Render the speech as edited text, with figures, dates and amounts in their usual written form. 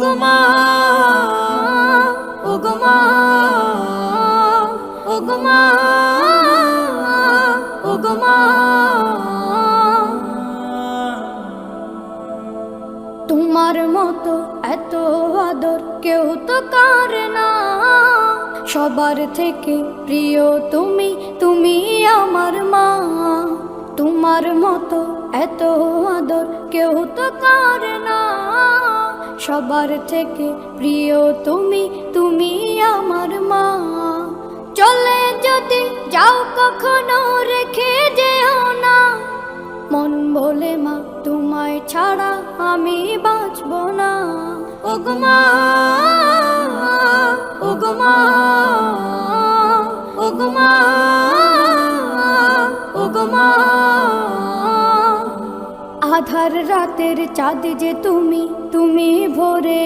ওগো মা, ওগো মা, ওগো মা, ওগো মা। তোমার মতো এত আদর কেউ তো করে না, সবার থেকে প্রিয় তুমি, তুমি আমার মা। তোমার মতো এত আদর কেউ তো করে না, সবার থেকে প্রিয় তুমি, তুমি আমার মা। চলে যদি যাও কখনো রেখে যেও না, মন বলে মা তোমায় ছাড়া আমি বাঁচব না। ওগো মা, ওগো মা, ওগো মা, ওগো মা। আধার রাতের চাঁদ যে তুমি, তুমি ভোরে